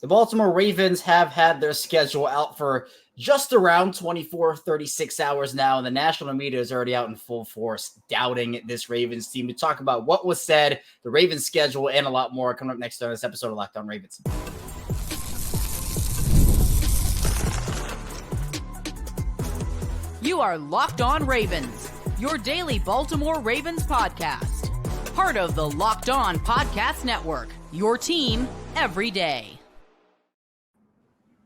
The Baltimore Ravens have had their schedule out for just around 24, 36 hours now, and the national media is already out in full force doubting this Ravens team. To talk about what was said, the Ravens schedule, and a lot more coming up next on this episode of Locked On Ravens. You are Locked On Ravens, your daily Baltimore Ravens podcast. Part of the Locked On Podcast Network, your team every day.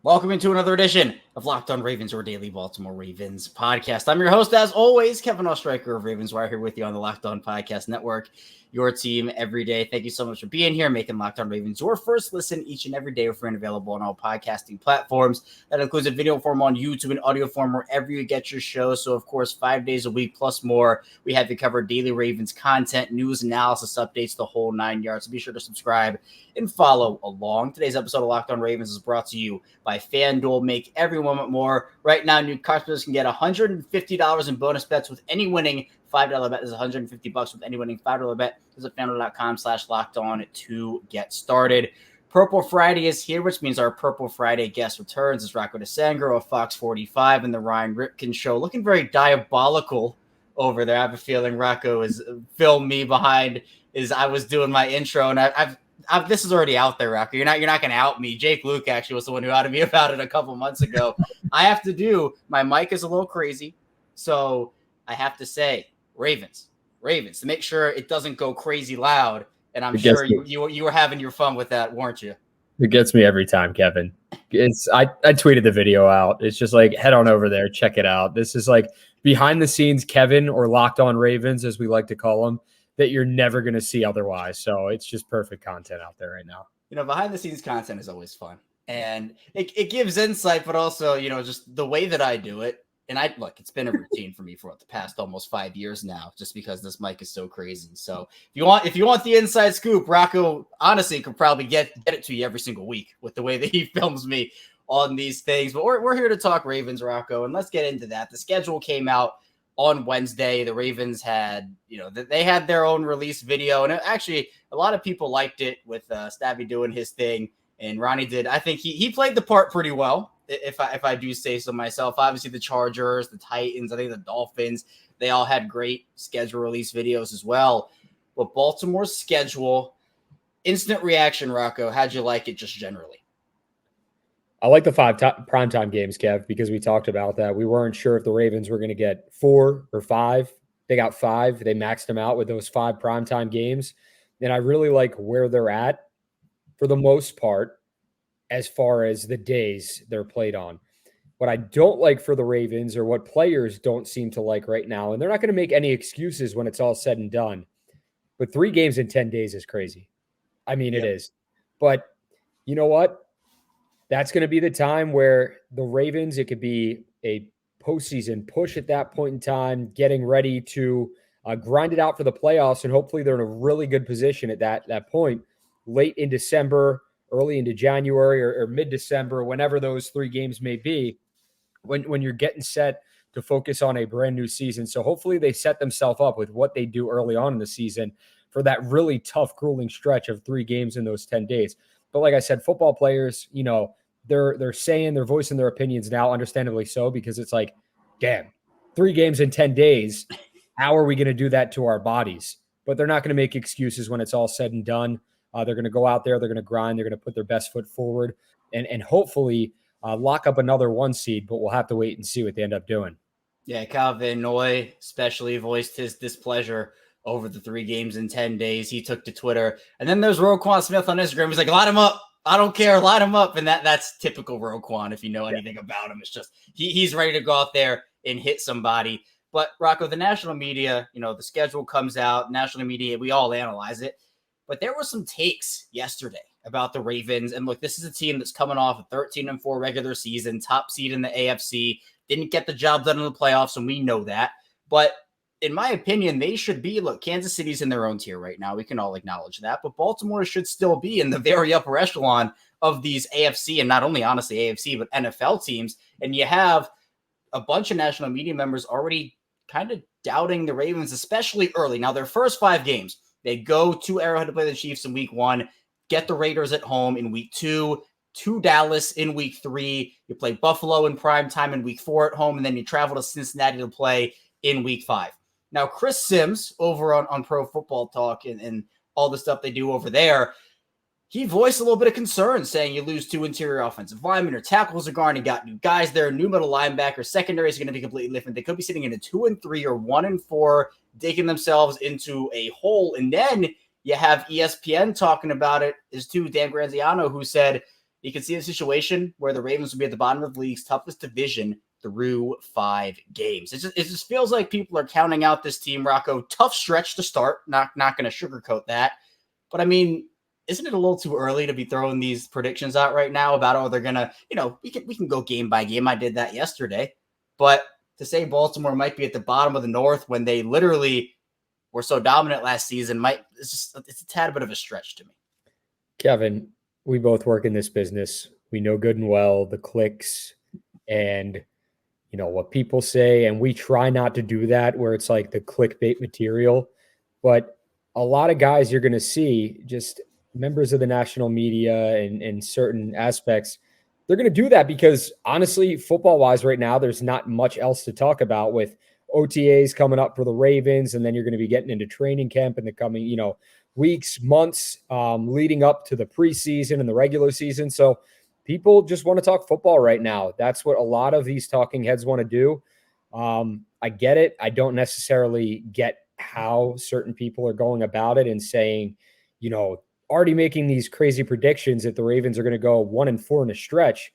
Welcome into another edition of Locked On Ravens, your daily Baltimore Ravens podcast. I'm your host, as always, Kevin Ostreicher of Ravens Wire, here with you on the Locked On Podcast Network, your team every day. Thank you so much for being here, making Locked On Ravens your first listen each and every day. We're free and available on all podcasting platforms. That includes a video form on YouTube and audio form wherever you get your show. So, of course, 5 days a week plus more. We have you covered daily Ravens content, news, analysis, updates, the whole 9 yards. So be sure to subscribe and follow along. Today's episode of Locked On Ravens is brought to you by FanDuel. Make every moment more. Right now, new customers can get $150 in bonus bets with any winning $5 bet. Is $150 with any winning $5 bet. Visit FanDuel.com/locked-on to get started. Purple Friday is here, which means our Purple Friday guest returns. Is Rocco DiSangro of Fox 45 and the Ryan Ripken Show, looking very diabolical over there. I have a feeling Rocco is filmed me behind as I was doing my intro, and I've this is already out there, Rocco. You're not going to out me. Jake Luke actually was the one who outed me about it a couple months ago. I have to do, my mic is a little crazy, so I have to say Ravens to make sure it doesn't go crazy loud. And I'm sure you were having your fun with that, weren't you? It gets me every time, Kevin. I tweeted the video out. It's just like, head on over there, check it out. This is like behind the scenes Kevin, or Locked On Ravens, as we like to call them, that you're never going to see otherwise. So it's just perfect content out there right now. You know, behind the scenes content is always fun, and it gives insight, but also, you know, just the way that I do it. And it's been a routine for me for the past almost 5 years now, just because this mic is so crazy. So if you want the inside scoop, Rocco honestly could probably get it to you every single week with the way that he films me on these things. But we're here to talk Ravens, Rocco, and let's get into that. The schedule came out on Wednesday. The Ravens had, they had their own release video, and actually a lot of people liked it with Stabby doing his thing, and Ronnie did. I think he played the part pretty well, if I do say so myself. Obviously the Chargers, the Titans, I think the Dolphins, they all had great schedule release videos as well. But Baltimore's schedule, instant reaction, Rocco, how'd you like it just generally? I like the 5 primetime games, Kev, because we talked about that. We weren't sure if the Ravens were going to get 4 or 5. They got 5. They maxed them out with those 5 primetime games. And I really like where they're at for the most part, as far as the days they're played on. What I don't like for the Ravens, or what players don't seem to like right now, and they're not going to make any excuses when it's all said and done, but 3 games in 10 days is crazy. I mean, It is. But you know what? That's going to be the time where the Ravens, it could be a postseason push at that point in time, getting ready to grind it out for the playoffs, and hopefully they're in a really good position at that point, late in December, early into January, or mid-December, whenever those 3 games may be, when you're getting set to focus on a brand new season. So hopefully they set themselves up with what they do early on in the season for that really tough, grueling stretch of 3 games in those 10 days. But like I said, football players, they're voicing their opinions now, understandably so, because it's like, damn, 3 games in 10 days, how are we going to do that to our bodies? But they're not going to make excuses when it's all said and done. They're going to go out there, they're going to grind, they're going to put their best foot forward, and hopefully lock up another 1 seed, but we'll have to wait and see what they end up doing. Yeah, Kyle Van Noy especially voiced his displeasure over the 3 games in 10 days. He took to Twitter. And then there's Roquan Smith on Instagram. He's like, line him up. I don't care. Line him up. And that's typical Roquan, if you know anything about him. It's just he's ready to go out there and hit somebody. But, Rocco, the national media, the schedule comes out. National media, we all analyze it. But there were some takes yesterday about the Ravens. And look, this is a team that's coming off a 13-4 regular season, top seed in the AFC, didn't get the job done in the playoffs, and we know that. But in my opinion, they should be, Kansas City's in their own tier right now. We can all acknowledge that. But Baltimore should still be in the very upper echelon of these AFC, and not only, honestly, AFC, but NFL teams. And you have a bunch of national media members already kind of doubting the Ravens, especially early. Now, their first 5 games, they go to Arrowhead to play the Chiefs in week 1, get the Raiders at home in week 2, to Dallas in week 3. You play Buffalo in prime time in week 4 at home, and then you travel to Cincinnati to play in week 5. Now, Chris Sims over on Pro Football Talk and all the stuff they do over there, he voiced a little bit of concern, saying you lose 2 interior offensive linemen, your tackles are gone, you got new guys there, new middle linebacker, secondary is going to be completely different. They could be sitting in a 2-3 or 1-4, digging themselves into a hole. And then you have ESPN talking about it, is to Dan Granziano, who said you can see a situation where the Ravens will be at the bottom of the league's toughest division through 5 games. It just feels like people are counting out this team, Rocco. Tough stretch to start, not going to sugarcoat that. But I mean, isn't it a little too early to be throwing these predictions out right now about, they're going to, we can go game by game. I did that yesterday. But to say Baltimore might be at the bottom of the North when they literally were so dominant last season, it's a tad bit of a stretch to me. Kevin, we both work in this business. We know good and well the clicks and what people say, and we try not to do that where it's like the clickbait material. But a lot of guys you're going to see, just members of the national media and certain aspects, they're going to do that because honestly, football-wise right now, there's not much else to talk about with OTAs coming up for the Ravens, and then you're going to be getting into training camp in the coming, weeks, months, leading up to the preseason and the regular season. So people just want to talk football right now. That's what a lot of these talking heads want to do. I get it. I don't necessarily get how certain people are going about it and saying, already making these crazy predictions that the Ravens are going to go 1-4 in a stretch,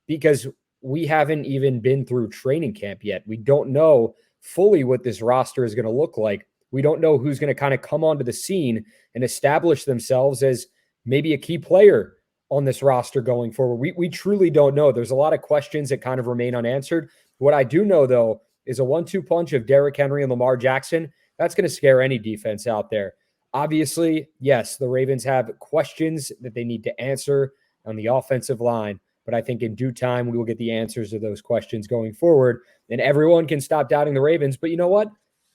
because we haven't even been through training camp yet. We don't know fully what this roster is going to look like. We don't know who's going to kind of come onto the scene and establish themselves as maybe a key player on this roster going forward. We truly don't know. There's a lot of questions that kind of remain unanswered. What I do know, though, is a 1-2 punch of Derrick Henry and Lamar Jackson. That's going to scare any defense out there. Obviously, yes, the Ravens have questions that they need to answer on the offensive line, but I think in due time, we will get the answers to those questions going forward, and everyone can stop doubting the Ravens. But you know what?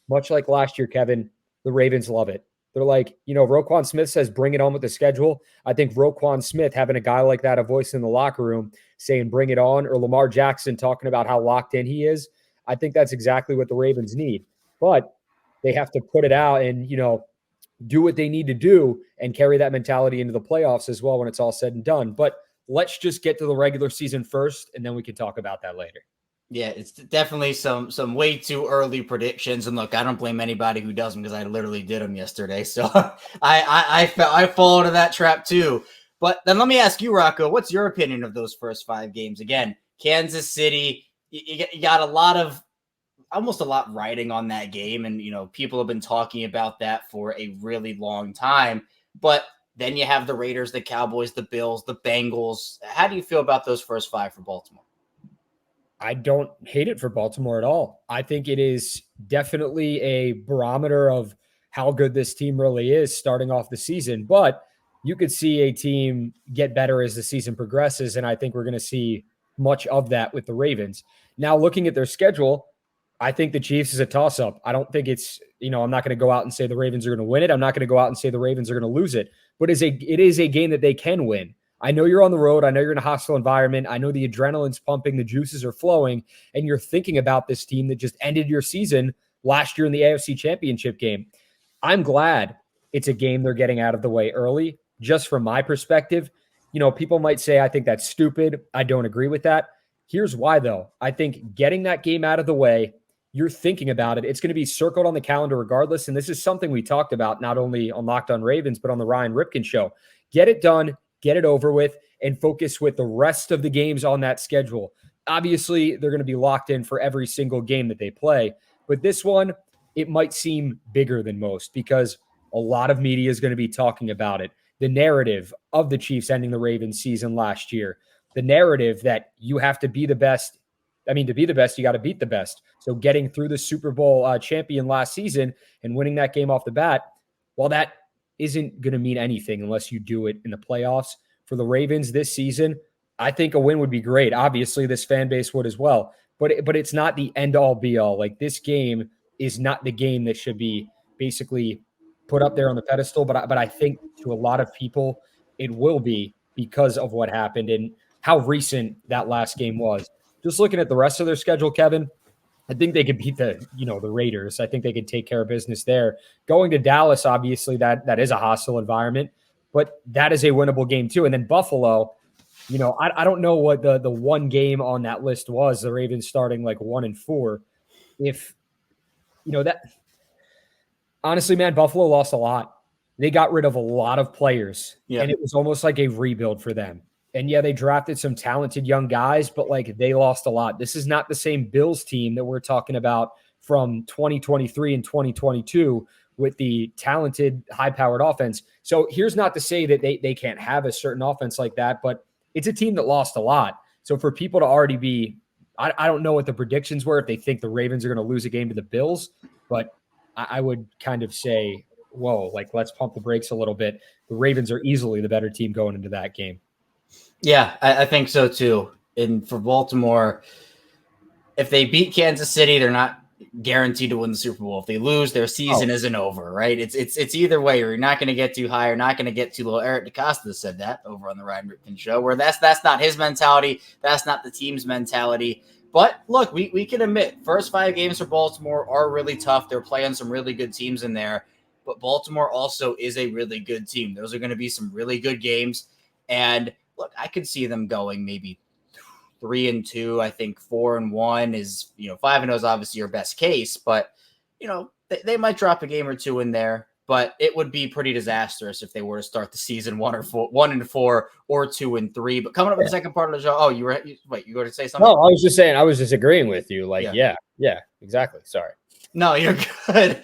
Much like last year, Kevin, the Ravens love it. They're like, Roquan Smith says, bring it on with the schedule. I think Roquan Smith, having a guy like that, a voice in the locker room saying, bring it on, or Lamar Jackson talking about how locked in he is, I think that's exactly what the Ravens need. But they have to put it out and, do what they need to do and carry that mentality into the playoffs as well when it's all said and done. But let's just get to the regular season first, and then we can talk about that later. Yeah, it's definitely some way too early predictions. And look, I don't blame anybody who does them because I literally did them yesterday. So I fall into that trap too. But then let me ask you, Rocco, what's your opinion of those first 5 games? Again, Kansas City, you got almost a lot riding on that game. And, people have been talking about that for a really long time. But then you have the Raiders, the Cowboys, the Bills, the Bengals. How do you feel about those first 5 for Baltimore? I don't hate it for Baltimore at all. I think it is definitely a barometer of how good this team really is starting off the season. But you could see a team get better as the season progresses, and I think we're going to see much of that with the Ravens. Now, looking at their schedule, I think the Chiefs is a toss-up. I don't think it's, I'm not going to go out and say the Ravens are going to win it. I'm not going to go out and say the Ravens are going to lose it. But it is a game that they can win. I know you're on the road. I know you're in a hostile environment. I know the adrenaline's pumping, the juices are flowing, and you're thinking about this team that just ended your season last year in the AFC Championship game. I'm glad it's a game they're getting out of the way early, just from my perspective. People might say, I think that's stupid. I don't agree with that. Here's why, though. I think getting that game out of the way, you're thinking about it. It's going to be circled on the calendar regardless, and this is something we talked about not only on Locked On Ravens, but on the Ryan Ripken Show. Get it done. Get it over with, and focus with the rest of the games on that schedule. Obviously, they're going to be locked in for every single game that they play. But this one, it might seem bigger than most because a lot of media is going to be talking about it. The narrative of the Chiefs ending the Ravens season last year. The narrative that you have to be the best. To be the best, you got to beat the best. So getting through the Super Bowl champion last season and winning that game off the bat, well, that isn't going to mean anything unless you do it in the playoffs. For the Ravens this season, I think a win would be great. Obviously, this fan base would as well. But it's not the end-all, be-all. Like, this game is not the game that should be basically put up there on the pedestal. But I think to a lot of people, it will be because of what happened and how recent that last game was. Just looking at the rest of their schedule, Kevin, I think they could beat the Raiders. I think they could take care of business there. Going to Dallas, obviously, that is a hostile environment, but that is a winnable game too. And then Buffalo, I don't know what the one game on that list was. The Ravens starting like 1-4. If that, honestly, man, Buffalo lost a lot. They got rid of a lot of players, and it was almost like a rebuild for them. And yeah, they drafted some talented young guys, but like they lost a lot. This is not the same Bills team that we're talking about from 2023 and 2022 with the talented, high-powered offense. So here's not to say that they can't have a certain offense like that, but it's a team that lost a lot. So for people to already be, I don't know what the predictions were, if they think the Ravens are going to lose a game to the Bills, but I would kind of say, whoa, like let's pump the brakes a little bit. The Ravens are easily the better team going into that game. Yeah, I think so too. And for Baltimore, if they beat Kansas City, they're not guaranteed to win the Super Bowl. If they lose, their season isn't over, right? It's either way. You're not going to get too high or not going to get too low. Eric DeCosta said that over on the Ryan Ripken show, where that's not his mentality. That's not the team's mentality. But look, we can admit first 5 games for Baltimore are really tough. They're playing some really good teams in there. But Baltimore also is a really good team. Those are going to be some really good games. And look, I could see them going maybe 3-2. I think 4-1 is, 5-0 is obviously your best case, but they might drop a game or two in there, but it would be pretty disastrous if they were to start the season 1-4 or 2-3. But coming up in the second part of the show, you were going to say something? No, I was just saying, I was just agreeing with you. Like, yeah, exactly. Sorry. No, you're good.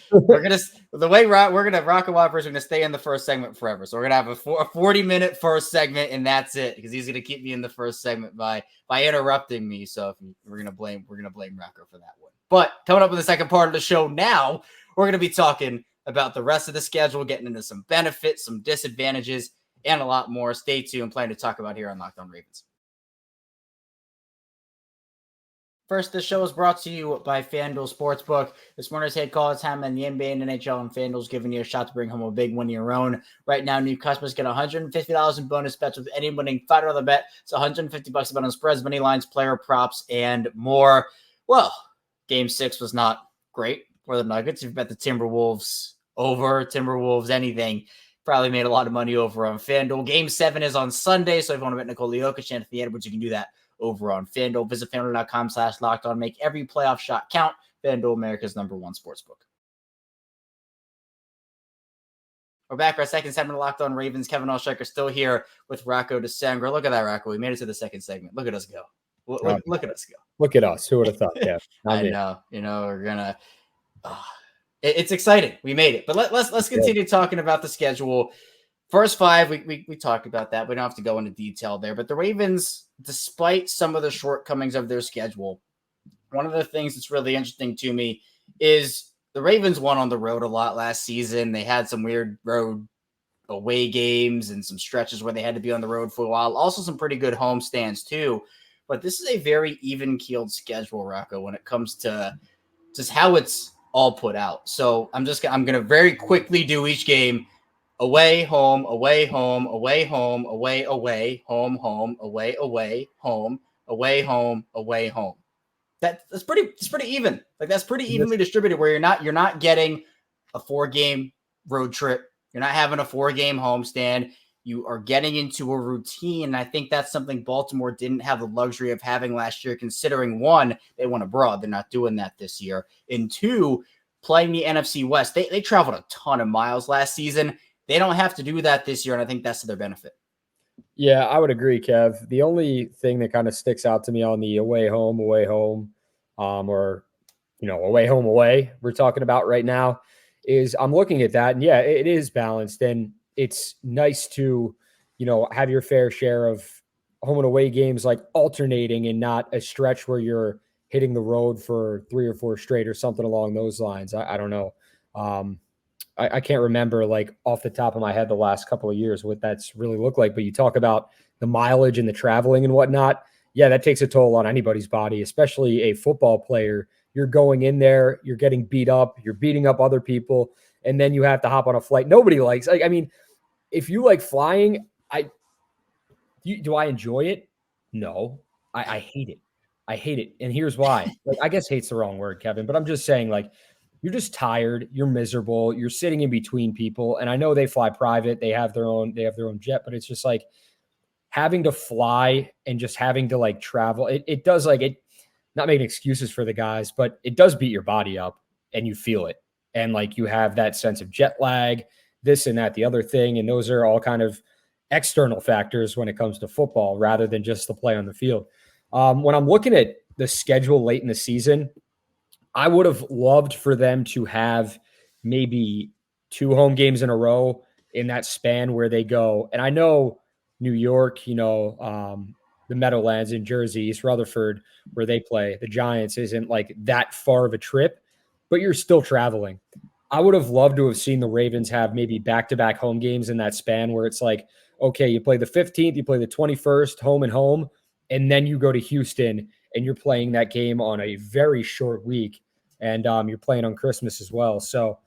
We're gonna Rock and Whoppers. We're gonna stay in the first segment forever. So we're gonna have a 40-minute first segment, and that's it, because he's gonna keep me in the first segment by interrupting me. So we're gonna blame Rocco for that one. But coming up in the second part of the show now, we're gonna be talking about the rest of the schedule, getting into some benefits, some disadvantages, and a lot more. Stay tuned. Plenty to talk about here on Locked On Ravens. First, the show is brought to you by FanDuel Sportsbook. This morning's head call time in the NBA and NHL, and FanDuel's giving you a shot to bring home a big win of your own. Right now, new customers get $150 in bonus bets with any winning $5 bet. It's $150 to bet on spreads, money lines, player props, and more. Well, Game 6 was not great for the Nuggets. If you bet the Timberwolves over, Timberwolves anything, probably made a lot of money over on FanDuel. Game 7 is on Sunday, so if you want to bet Nikola Jokic and Anthony Edwards, you can do that over on FanDuel. Visit FanDuel.com/lockedon. Make every playoff shot count. FanDuel, America's #1 sportsbook. We're back for our second segment of Locked On Ravens. Kevin Oestreicher still here with Rocco DiSangro. Look at that, Rocco. We made it to the second segment. Look at us go. Look at us go. Look at us. Who would have thought? Yeah, I know. We're gonna. It's exciting. We made it. But let's continue talking about the schedule. First 5, we talked about that. We don't have to go into detail there. But the Ravens, despite some of the shortcomings of their schedule, one of the things that's really interesting to me is the Ravens won on the road a lot last season. They had some weird road away games and some stretches where they had to be on the road for a while. Also some pretty good home stands too. But this is a very even-keeled schedule, Rocco, when it comes to just how it's all put out. So I'm going to very quickly do each game. Away, home, away, home, away, home, away, away, home, home, away, away, home, away, home, away, home. It's pretty even. Like that's pretty evenly distributed, where you're not getting a 4-game road trip. You're not having a 4-game homestand. You are getting into a routine. And I think that's something Baltimore didn't have the luxury of having last year, considering 1, they went abroad. They're not doing that this year. And 2, playing the NFC West. They traveled a ton of miles last season. They don't have to do that this year, and I think that's to their benefit. Yeah, I would agree, Kev. The only thing that kind of sticks out to me on the away home, or away home, away we're talking about right now is I'm looking at that, and yeah, it is balanced, and it's nice to, have your fair share of home and away games like alternating and not a stretch where you're hitting the road for 3 or 4 straight or something along those lines. I don't know. I can't remember like off the top of my head the last couple of years what that's really looked like, but you talk about the mileage and the traveling and whatnot. Yeah, that takes a toll on anybody's body, especially a football player. You're going in there, you're getting beat up, you're beating up other people, and then you have to hop on a flight. Nobody likes, if you like flying, Do I enjoy it? No, I hate it. I hate it. And here's why. Like, I guess hate's the wrong word, Kevin, but I'm just saying, like, you're just tired, you're miserable, you're sitting in between people. And I know they fly private, they have their own jet, but it's just like having to fly and just having to like travel. It does, like, it, not making excuses for the guys, but it does beat your body up and you feel it. And like you have that sense of jet lag, this and that, the other thing. And those are all kind of external factors when it comes to football rather than just the play on the field. When I'm looking at the schedule late in the season, I would have loved for them to have maybe 2 home games in a row in that span where they go. And I know New York, the Meadowlands in Jersey, East Rutherford, where they play, the Giants, isn't like that far of a trip, but you're still traveling. I would have loved to have seen the Ravens have maybe back-to-back home games in that span where it's like, okay, you play the 15th, you play the 21st, home and home, and then you go to Houston and you're playing that game on a very short week, and you're playing on Christmas as well. So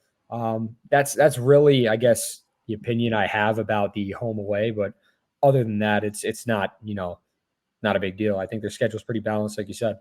that's really, I guess, the opinion I have about the home away. But other than that, it's not, not a big deal. I think their schedule's pretty balanced, like you said.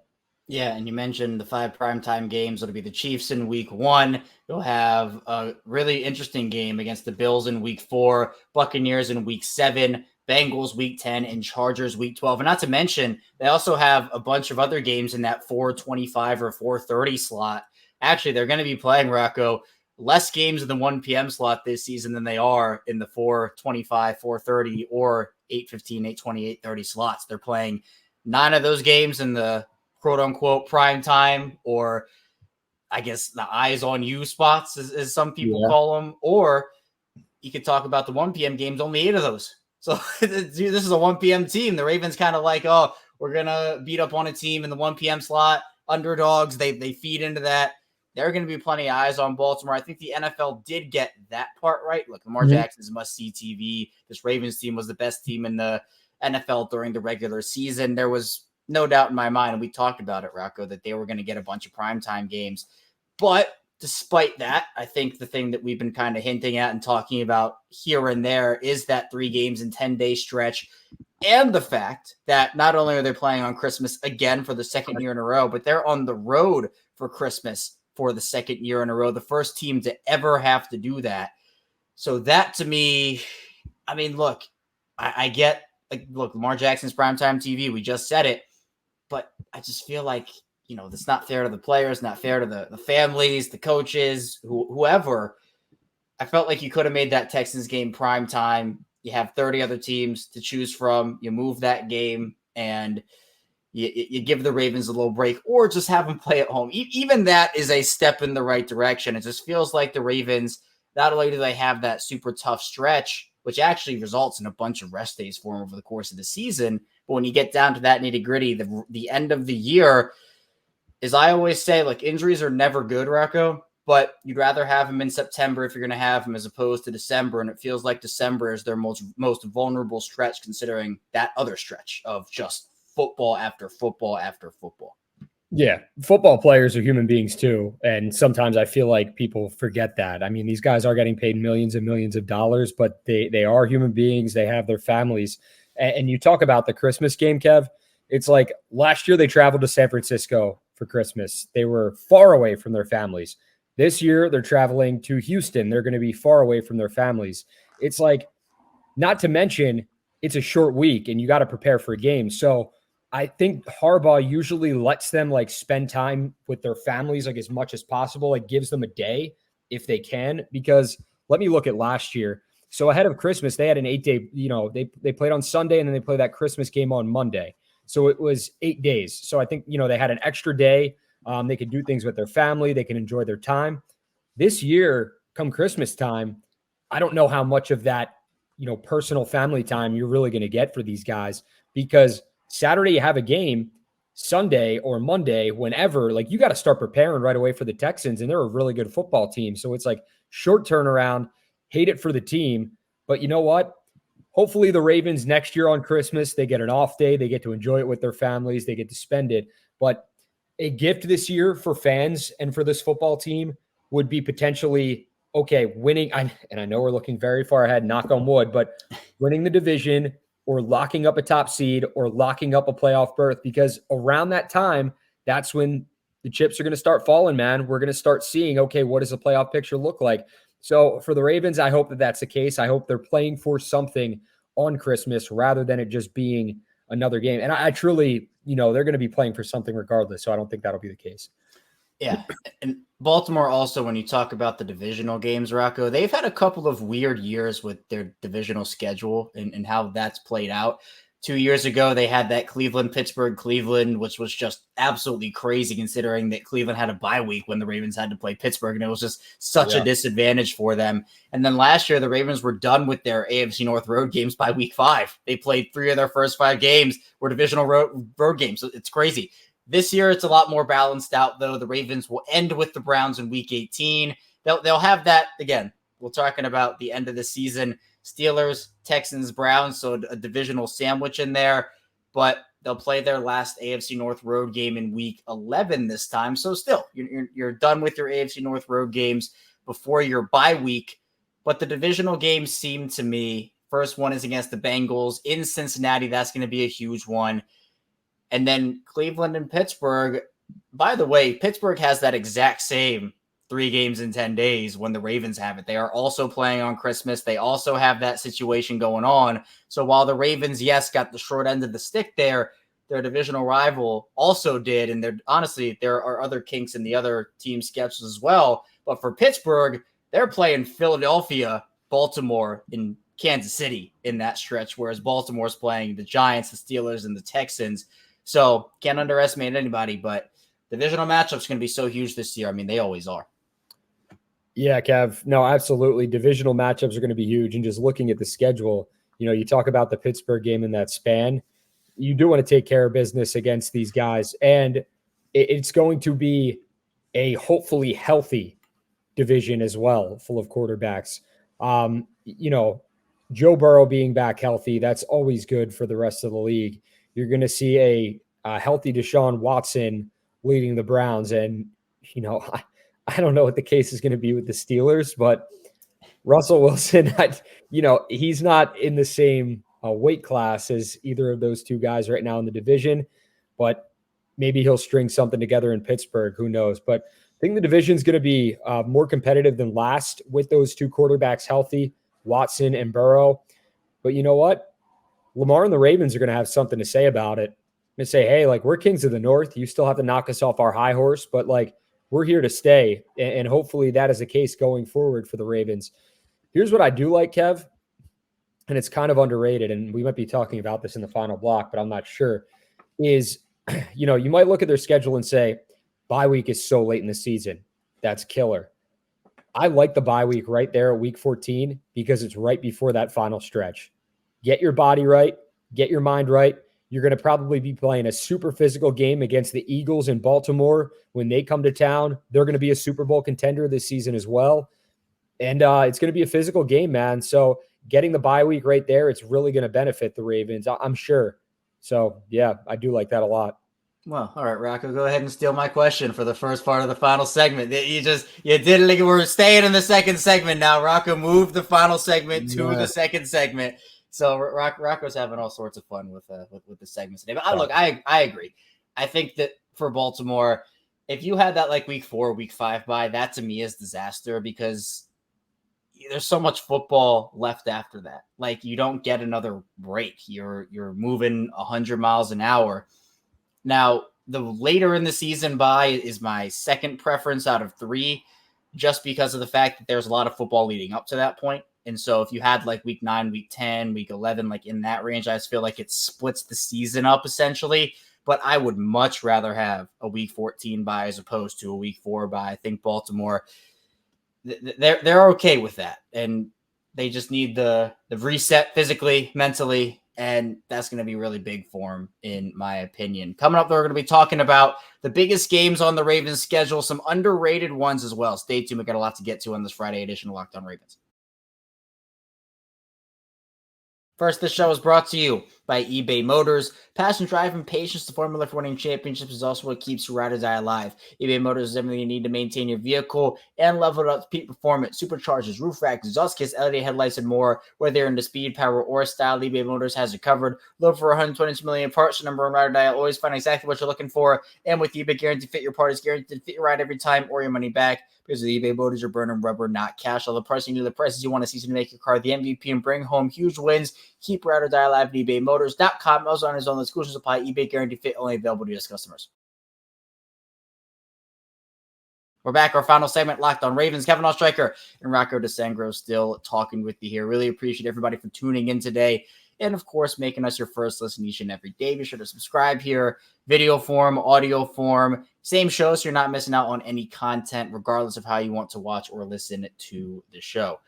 Yeah, and you mentioned the 5 primetime games. It'll be the Chiefs in week 1. You'll have a really interesting game against the Bills in week 4, Buccaneers in week 7, Bengals week 10, and Chargers week 12. And not to mention, they also have a bunch of other games in that 4:25 or 4:30 slot. Actually, they're going to be playing, Rocco, less games in the 1 p.m. slot this season than they are in the 4:25, 4:30, or 8:15, 8:20, 8:30 slots. They're playing 9 of those games in the quote unquote prime time, or I guess the eyes on you spots, as some people call them. Or you could talk about the 1 p.m. games, only 8 of those. So this is a 1 p.m. team. The Ravens kind of like, oh, we're going to beat up on a team in the 1 p.m. slot. Underdogs, they feed into that. There are going to be plenty of eyes on Baltimore. I think the NFL did get that part right. Look, Lamar Jackson's must-see TV. This Ravens team was the best team in the NFL during the regular season. There was no doubt in my mind, and we talked about it, Rocco, that they were going to get a bunch of primetime games. But despite that, I think the thing that we've been kind of hinting at and talking about here and there is that 3 games in 10-day stretch, and the fact that not only are they playing on Christmas again for the second year in a row, but they're on the road for Christmas for the second year in a row, the first team to ever have to do that. So that, to me, I mean, look, I get, like, look, Lamar Jackson's primetime TV, we just said it, but I just feel like, that's not fair to the players, not fair to the families, the coaches, whoever. I felt like you could have made that Texans game prime time. You have 30 other teams to choose from. You move that game and you give the Ravens a little break, or just have them play at home. Even that is a step in the right direction. It just feels like the Ravens, not only do they have that super tough stretch, which actually results in a bunch of rest days for them over the course of the season, but when you get down to that nitty gritty, the end of the year, as I always say, like, injuries are never good, Rocco, but you'd rather have them in September if you're going to have them as opposed to December. And it feels like December is their most vulnerable stretch, considering that other stretch of just football after football after football. Yeah, football players are human beings too. And sometimes I feel like people forget that. I mean, these guys are getting paid millions and millions of dollars, but they are human beings. They have their families. And you talk about the Christmas game, Kev. It's like last year they traveled to San Francisco for Christmas. They were far away from their families. This year they're traveling to Houston. They're going to be far away from their families. It's like, not to mention, it's a short week and you got to prepare for a game. So I think Harbaugh usually lets them like spend time with their families like as much as possible, like gives them a day if they can, because let me look at last year. So ahead of Christmas, they had an 8-day, they played on Sunday and then they played that Christmas game on Monday. So it was 8 days. So I think, they had an extra day. They could do things with their family. They can enjoy their time. This year, come Christmas time, I don't know how much of that, personal family time you're really going to get for these guys, because Saturday you have a game, Sunday or Monday, whenever, like, you got to start preparing right away for the Texans, and they're a really good football team. So it's like short turnaround, hate it for the team. But you know what? Hopefully the Ravens next year on Christmas, they get an off day. They get to enjoy it with their families. They get to spend it. But a gift this year for fans and for this football team would be potentially, okay, winning. And I know we're looking very far ahead, knock on wood, but winning the division, or locking up a top seed or locking up a playoff berth, because around that time, that's when the chips are going to start falling, man. We're going to start seeing, okay, what does the playoff picture look like? So for the Ravens, I hope that that's the case. I hope they're playing for something on Christmas rather than it just being another game. And I truly, they're going to be playing for something regardless. So I don't think that'll be the case. Yeah. And Baltimore also, when you talk about the divisional games, Rocco, they've had a couple of weird years with their divisional schedule and how that's played out. 2 years ago, they had that Cleveland, which was just absolutely crazy considering that Cleveland had a bye week when the Ravens had to play Pittsburgh, and it was just such a disadvantage for them. And then last year, the Ravens were done with their AFC North road games by week 5. They played 3 of their first 5 games were divisional road games. So it's crazy. This year, it's a lot more balanced out, though. The Ravens will end with the Browns in week 18. They'll have that, again, we're talking about the end of the season. Steelers, Texans, Browns, so a divisional sandwich in there. But they'll play their last AFC North road game in week 11 this time. So still, you're done with your AFC North road games before your bye week. But the divisional games seem to me, first one is against the Bengals in Cincinnati. That's going to be a huge one. And then Cleveland and Pittsburgh. By the way, Pittsburgh has that exact same 3 games in 10 days when the Ravens have it. They are also playing on Christmas. They also have that situation going on. So while the Ravens, yes, got the short end of the stick there, their divisional rival also did. And honestly, there are other kinks in the other team's schedules as well. But for Pittsburgh, they're playing Philadelphia, Baltimore, and Kansas City in that stretch, whereas Baltimore's playing the Giants, the Steelers, and the Texans. So can't underestimate anybody, but divisional matchups going to be so huge this year. I mean, they always are. Yeah, Kev. No, absolutely. Divisional matchups are going to be huge. And just looking at the schedule, you talk about the Pittsburgh game in that span. You do want to take care of business against these guys. And it's going to be a hopefully healthy division as well, full of quarterbacks. Joe Burrow being back healthy, that's always good for the rest of the league. You're going to see a healthy Deshaun Watson leading the Browns. And, I don't know what the case is going to be with the Steelers, but Russell Wilson, he's not in the same weight class as either of those two guys right now in the division, but maybe he'll string something together in Pittsburgh. Who knows? But I think the division is going to be more competitive than last with those two quarterbacks healthy, Watson and Burrow. But you know what? Lamar and the Ravens are going to have something to say about it. And say, hey, we're kings of the North. You still have to knock us off our high horse, but we're here to stay. And hopefully that is the case going forward for the Ravens. Here's what I do like, Kev, and it's kind of underrated, and we might be talking about this in the final block, but I'm not sure, is, you might look at their schedule and say, bye week is so late in the season. That's killer. I like the bye week right there at week 14 because it's right before that final stretch. Get your body right. Get your mind right. You're going to probably be playing a super physical game against the Eagles in Baltimore. When they come to town, they're going to be a Super Bowl contender this season as well. And it's going to be a physical game, man. So getting the bye week right there, it's really going to benefit the Ravens, I'm sure. So, yeah, I do like that a lot. Well, all right, Rocco, go ahead and steal my question for the first part of the final segment. You did it. We're staying in the second segment now. Rocco moved the final segment to the second segment. So Rocco's having all sorts of fun with the segments today. But I agree. I think that for Baltimore, if you had that week 4, week 5 bye, that to me is disaster because there's so much football left after that. You don't get another break. You're moving 100 miles an hour. Now, the later in the season bye is my second preference out of 3, just because of the fact that there's a lot of football leading up to that point. And so if you had week 9, week 10, week 11, in that range, I just feel like it splits the season up essentially. But I would much rather have a week 14 bye as opposed to a week 4 bye. I think Baltimore, they're okay with that. And they just need the reset physically, mentally, and that's going to be really big for them, in my opinion. Coming up, we're going to be talking about the biggest games on the Ravens schedule, some underrated ones as well. Stay tuned. We got a lot to get to on this Friday edition of Locked On Ravens. First, this show is brought to you by eBay Motors. Passion, drive, and patience, the formula for winning championships, is also what keeps your ride or die alive. eBay Motors is everything you need to maintain your vehicle and level it up to peak performance. Superchargers, roof racks, exhaust kits, LED headlights, and more. Whether you're into speed, power, or style, eBay Motors has it covered. Look for 122 million parts. The number one ride or die. Always find exactly what you're looking for. And with eBay Guaranteed Fit, your part is guaranteed to fit your ride every time or your money back. Because with eBay Motors, you're burning rubber, not cash. All the pricing you do, the prices you want to see to make your car the MVP and bring home huge wins. Keep ride or die alive at ebaymotors.com. Also on his own exclusions apply. eBay Guaranteed Fit only available to U.S. customers. We're back. Our final segment, Locked on Ravens. Kevin Oestreicher and Rocco DiSangro still talking with you here. Really appreciate everybody for tuning in today. And, of course, making us your first listen each and every day. Be sure to subscribe here. Video form, audio form. Same show, so you're not missing out on any content, regardless of how you want to watch or listen to the show.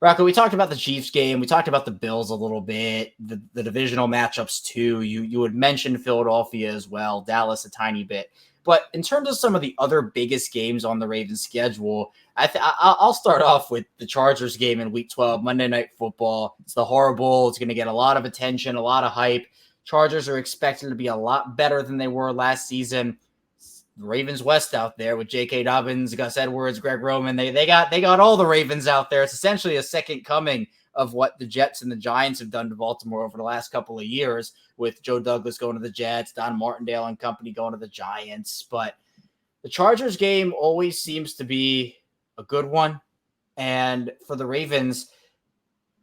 Rocco, we talked about the Chiefs game. We talked about the Bills a little bit, the divisional matchups too. You had mentioned Philadelphia as well, Dallas a tiny bit. But in terms of some of the other biggest games on the Ravens schedule, I'll start off with the Chargers game in Week 12, Monday Night Football. It's the horrible. It's going to get a lot of attention, a lot of hype. Chargers are expected to be a lot better than they were last season. The Ravens West out there with J.K. Dobbins, Gus Edwards, Greg Roman. They got all the Ravens out there. It's essentially a second coming of what the Jets and the Giants have done to Baltimore over the last couple of years, with Joe Douglas going to the Jets, Don Martindale and company going to the Giants. But the Chargers game always seems to be a good one. And for the Ravens,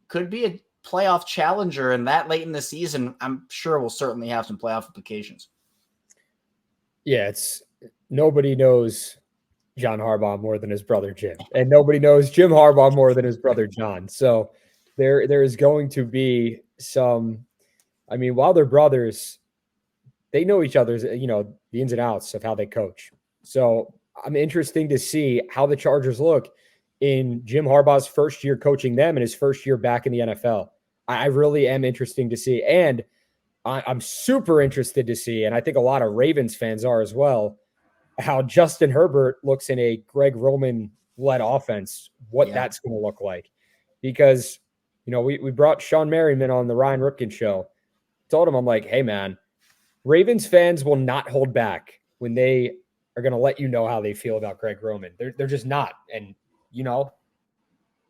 could be a playoff challenger, and that late in the season, I'm sure will certainly have some playoff implications. Yeah, it's nobody knows John Harbaugh more than his brother Jim, and nobody knows Jim Harbaugh more than his brother John. So there is going to be some. I mean, while they're brothers, they know each other's, the ins and outs of how they coach. So I'm interested to see how the Chargers look in Jim Harbaugh's first year coaching them and his first year back in the NFL. I really am interested to see. And I'm super interested to see, and I think a lot of Ravens fans are as well, how Justin Herbert looks in a Greg Roman-led offense, what that's going to look like. Because, we brought Sean Merriman on the Ryan Ripken show. Told him, I'm like, hey, man, Ravens fans will not hold back when they are going to let you know how they feel about Greg Roman. They're just not. And,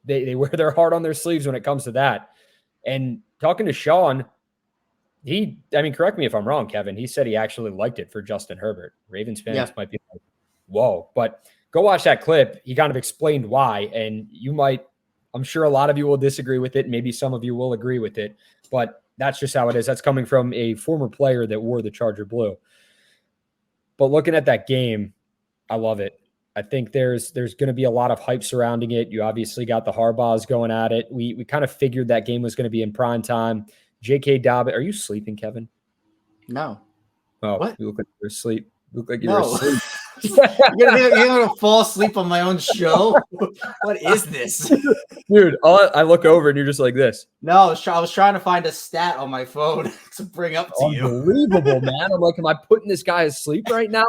they wear their heart on their sleeves when it comes to that. And talking to Sean, correct me if I'm wrong, Kevin. He said he actually liked it for Justin Herbert. Ravens fans might be like, whoa. But go watch that clip. He kind of explained why. And I'm sure a lot of you will disagree with it. Maybe some of you will agree with it. But that's just how it is. That's coming from a former player that wore the Charger blue. But looking at that game, I love it. I think there's going to be a lot of hype surrounding it. You obviously got the Harbaughs going at it. We kind of figured that game was going to be in prime time. J.K. Dobbins. Are you sleeping, Kevin? No. Oh, what? You look like you're asleep. You look like you're asleep. You're gonna fall asleep on my own show? What is this? Dude, I look over and you're just like this. No, I was trying to find a stat on my phone to bring up to you. Unbelievable, man. I'm like, am I putting this guy asleep right now?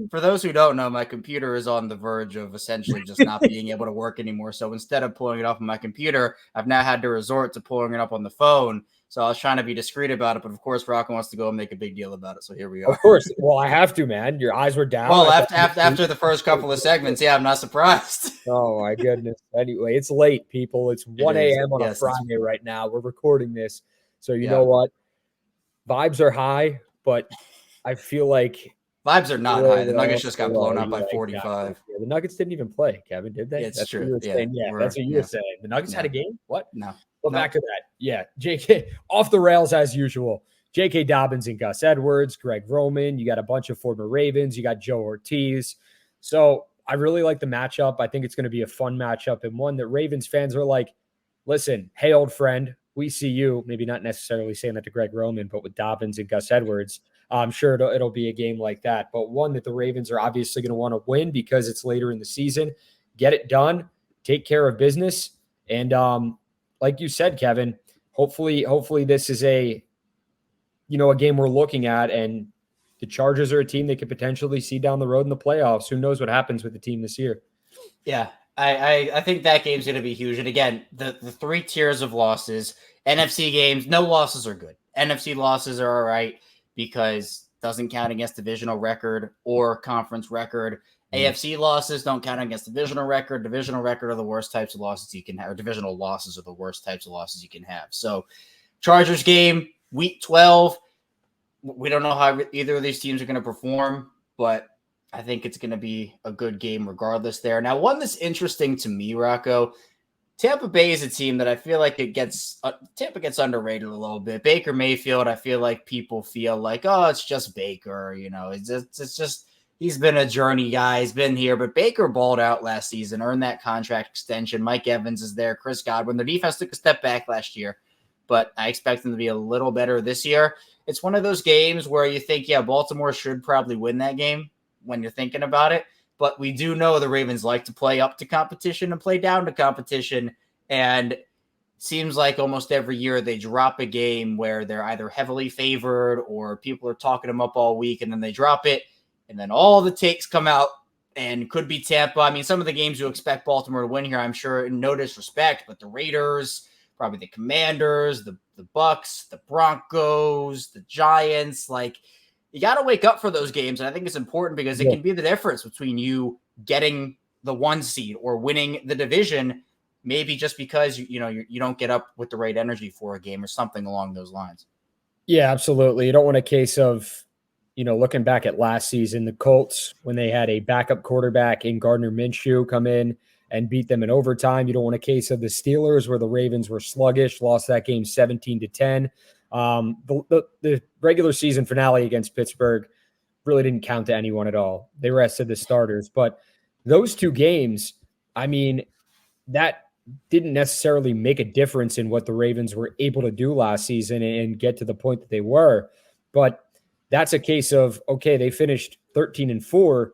For those who don't know, my computer is on the verge of essentially just not being able to work anymore. So instead of pulling it off on my computer, I've now had to resort to pulling it up on the phone. So I was trying to be discreet about it, but of course, Rocco wants to go and make a big deal about it. So here we are. Of course. Well, I have to, man. Your eyes were down. Well, after the first couple of segments, I'm not surprised. Oh, my goodness. Anyway, it's late, people. It's 1 a.m. on a Friday right now. We're recording this. So you know what? Vibes are high, but I feel like vibes are not high. The Nuggets just got blown out by 45. Exactly. Yeah, the Nuggets didn't even play, Kevin, did they? It's true. That's what you were saying. The Nuggets had a game? What? No. Well, back to that. Yeah, JK off the rails as usual. J.K. Dobbins and Gus Edwards, Greg Roman. You got a bunch of former Ravens. You got Joe Ortiz. So I really like the matchup. I think it's going to be a fun matchup and one that Ravens fans are like, listen, hey, old friend, we see you. Maybe not necessarily saying that to Greg Roman, but with Dobbins and Gus Edwards, I'm sure it'll be a game like that. But one that the Ravens are obviously going to want to win because it's later in the season. Get it done. Take care of business. And like you said, Kevin, hopefully this is a game we're looking at, and the Chargers are a team they could potentially see down the road in the playoffs. Who knows what happens with the team this year? Yeah, I think that game's going to be huge. And again, the three tiers of losses, NFC games, no losses are good. NFC losses are all right because doesn't count against divisional record or conference record. AFC losses don't count against divisional record. Divisional record are the worst types of losses you can have, or divisional losses are the worst types of losses you can have. So Chargers game, week 12. We don't know how either of these teams are going to perform, but I think it's going to be a good game regardless there. Now, one that's interesting to me, Rocco, Tampa Bay is a team that I feel like Tampa gets underrated a little bit. Baker Mayfield, I feel like people feel like, oh, it's just Baker. It's just he's been a journey guy. He's been here, but Baker balled out last season, earned that contract extension. Mike Evans is there. Chris Godwin. Their defense took a step back last year, but I expect them to be a little better this year. It's one of those games where you think, yeah, Baltimore should probably win that game when you're thinking about it. But we do know the Ravens like to play up to competition and play down to competition. And it seems like almost every year they drop a game where they're either heavily favored or people are talking them up all week, and then they drop it. And then all the takes come out and could be Tampa. I mean, some of the games you expect Baltimore to win here, I'm sure, no disrespect, but the Raiders, probably the Commanders, the Bucks, the Broncos, the Giants, you got to wake up for those games. And I think it's important because it can be the difference between you getting the 1 seed or winning the division, maybe just because you don't get up with the right energy for a game or something along those lines. Yeah, absolutely. You don't want a case of, looking back at last season, the Colts, when they had a backup quarterback in Gardner Minshew come in and beat them in overtime. You don't want a case of the Steelers where the Ravens were sluggish, lost that game 17-10. The regular season finale against Pittsburgh really didn't count to anyone at all. They rested the starters, but those 2 games, I mean, that didn't necessarily make a difference in what the Ravens were able to do last season and get to the point that they were. But that's a case of, okay, they finished 13-4.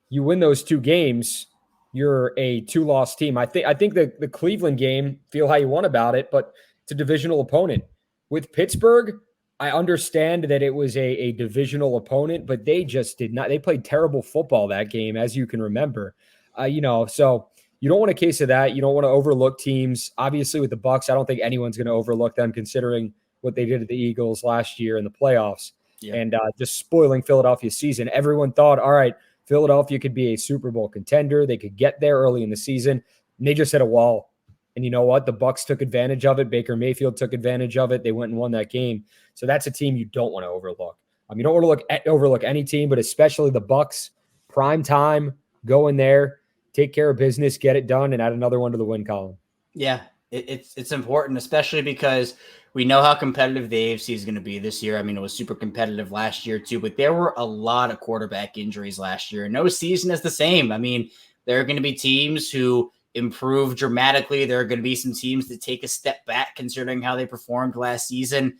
You win those 2 games, you're a 2-loss team. I think the Cleveland game, feel how you want about it, but it's a divisional opponent. With Pittsburgh, I understand that it was a divisional opponent, but they just did not. They played terrible football that game, as you can remember. So you don't want a case of that. You don't want to overlook teams. Obviously, with the Bucks, I don't think anyone's going to overlook them considering what they did to the Eagles last year in the playoffs and just spoiling Philadelphia's season. Everyone thought, all right, Philadelphia could be a Super Bowl contender. They could get there early in the season. And they just hit a wall. And you know what? The Bucks took advantage of it. Baker Mayfield took advantage of it. They went and won that game. So that's a team you don't want to overlook. You don't want to overlook any team, but especially the Bucks. Prime time, go in there, take care of business, get it done, and add another one to the win column. Yeah, it's important, especially because we know how competitive the AFC is going to be this year. I mean, it was super competitive last year too, but there were a lot of quarterback injuries last year. No season is the same. I mean, there are going to be teams who improve dramatically. There are going to be some teams that take a step back considering how they performed last season.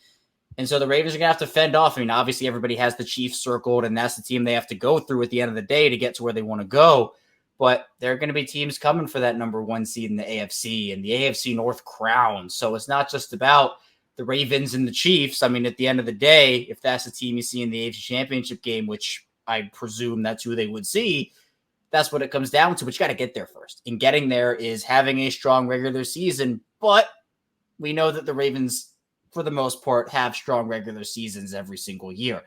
And so the Ravens are going to have to fend off. I mean, obviously everybody has the Chiefs circled, and that's the team they have to go through at the end of the day to get to where they want to go. But there are going to be teams coming for that number 1 seed in the AFC and the AFC North crown. So it's not just about the Ravens and the Chiefs. I mean, at the end of the day, if that's the team you see in the AFC Championship game, which I presume that's who they would see, that's what it comes down to. But you got to get there first. And getting there is having a strong regular season. But we know that the Ravens, for the most part, have strong regular seasons every single year.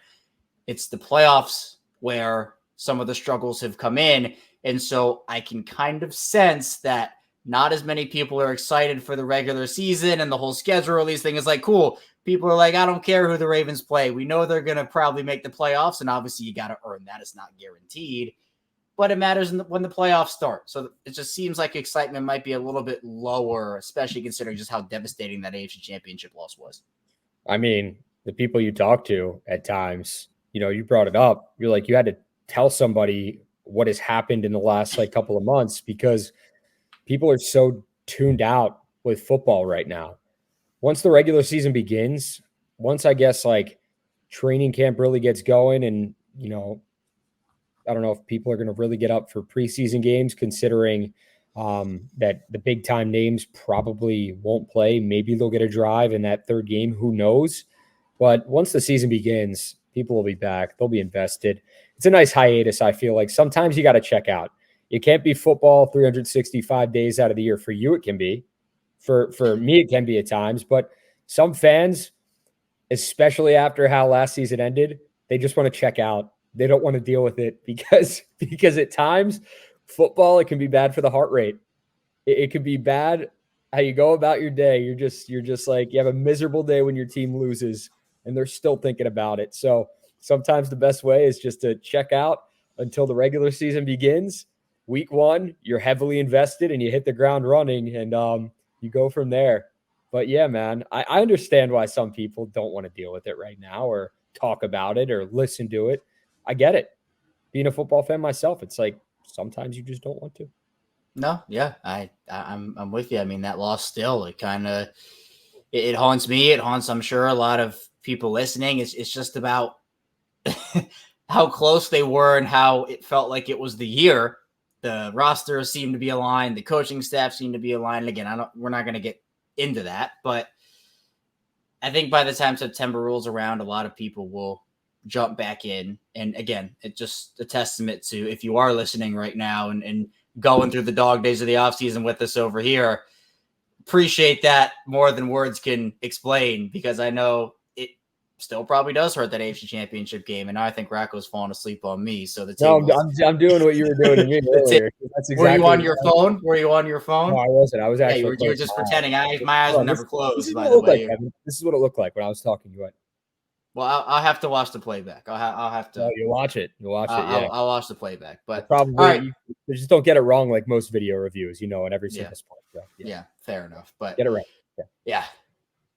It's the playoffs where some of the struggles have come in. And so I can kind of sense that not as many people are excited for the regular season and the whole schedule release thing is cool. People are I don't care who the Ravens play. We know they're going to probably make the playoffs. And obviously you got to earn that. It's not guaranteed, but it matters when the playoffs start. So it just seems like excitement might be a little bit lower, especially considering just how devastating that AFC Championship loss was. I mean, the people you talk to at times, you brought it up. You're you had to tell somebody what has happened in the last couple of months because people are so tuned out with football right now. Once the regular season begins, once I guess training camp really gets going and, I don't know if people are going to really get up for preseason games considering that the big time names probably won't play. Maybe they'll get a drive in that 3rd game. Who knows? But once the season begins, people will be back. They'll be invested. It's a nice hiatus, I feel like. Sometimes you got to check out. You can't be football 365 days out of the year. For you, it can be. For me, it can be at times. But some fans, especially after how last season ended, they just want to check out. They don't want to deal with it because at times football, it can be bad for the heart rate. It can be bad how you go about your day. You're just like, you have a miserable day when your team loses and they're still thinking about it. So sometimes the best way is just to check out until the regular season begins. Week 1, you're heavily invested and you hit the ground running, and you go from there. But yeah, man, I understand why some people don't want to deal with it right now or talk about it or listen to it. I get it. Being a football fan myself, it's like sometimes you just don't want to. No, yeah, I'm with you. I mean, that loss still, it kind of it haunts me. It haunts, I'm sure, a lot of people listening. It's just about how close they were and how it felt like it was the year. The roster seemed to be aligned. The coaching staff seemed to be aligned. And again, we're not going to get into that, but I think by the time September rolls around, a lot of people will jump back in. And again, it's just a testament to, if you are listening right now and going through the dog days of the offseason with us over here, appreciate that more than words can explain, because I know it still probably does hurt that AFC Championship game. And now I think Rocco's falling asleep on me. So I'm doing what you were doing to me earlier. That's exactly. Were you on your phone? Were you on your phone? No, I wasn't. I was actually. Yeah, you were just pretending. My eyes were never closed. By the way, this is what it looked like when I was talking. You went. Well, I'll have to watch the playback. I'll have to. Oh, you watch it. You watch it. Yeah, I'll watch the playback. But probably right. you just don't get it wrong like most video reviews. In every single sport. So, yeah, fair enough. But get it right. Yeah.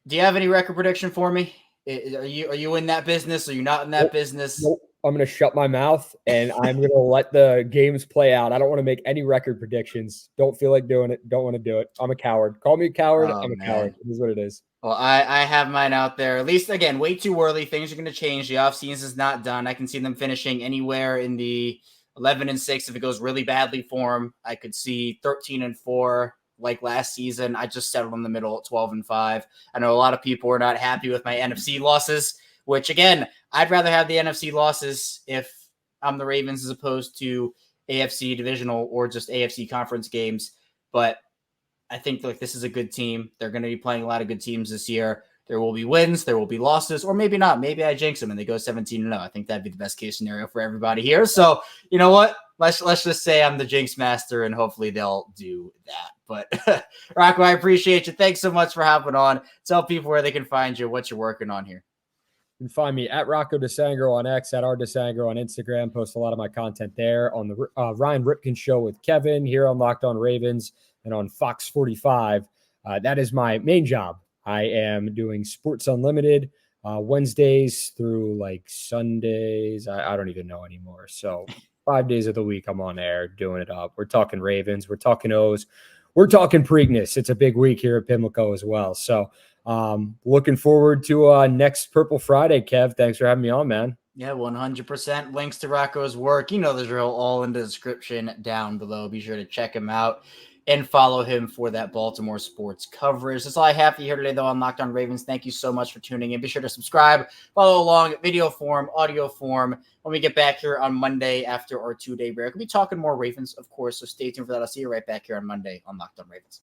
Do you have any record prediction for me? Are you in that business? Are you not in that business? Nope. I'm going to shut my mouth and I'm going to let the games play out. I don't want to make any record predictions. Don't feel like doing it. Don't want to do it. I'm a coward. Call me a coward. I'm a coward. It is what it is. Well, I have mine out there. At least, again, way too early. Things are going to change. The offseason is not done. I can see them finishing anywhere in the 11-6. If it goes really badly for them, I could see 13-4 like last season. I just settled in the middle at 12-5. I know a lot of people are not happy with my NFC losses, which, again, I'd rather have the NFC losses if I'm the Ravens as opposed to AFC divisional or just AFC conference games. But I think this is a good team. They're going to be playing a lot of good teams this year. There will be wins, there will be losses, or maybe not. Maybe I jinx them and they go 17-0. I think that'd be the best case scenario for everybody here. So, you know what? Let's just say I'm the jinx master, and hopefully they'll do that. But Rocco, I appreciate you. Thanks so much for hopping on. Tell people where they can find you, what you're working on here. You can find me at Rocco DiSangro on X, at rdisangro on Instagram. Post a lot of my content there on the Ryan Ripken Show with Kevin here on Locked On Ravens and on Fox 45. That is my main job. I am doing Sports Unlimited Wednesdays through Sundays. I don't even know anymore. So 5 days of the week I'm on air doing it up. We're talking Ravens. We're talking O's. We're talking Preakness. It's a big week here at Pimlico as well. So looking forward to next Purple Friday, Kev. Thanks for having me on, man. Yeah, 100%. Links to Rocco's work. You know the drill, all in the description down below. Be sure to check him out and follow him for that Baltimore sports coverage. That's all I have for you here today, though, on Locked On Ravens. Thank you so much for tuning in. Be sure to subscribe, follow along, video form, audio form. When we get back here on Monday after our 2-day break, we'll be talking more Ravens, of course, so stay tuned for that. I'll see you right back here on Monday on Locked On Ravens.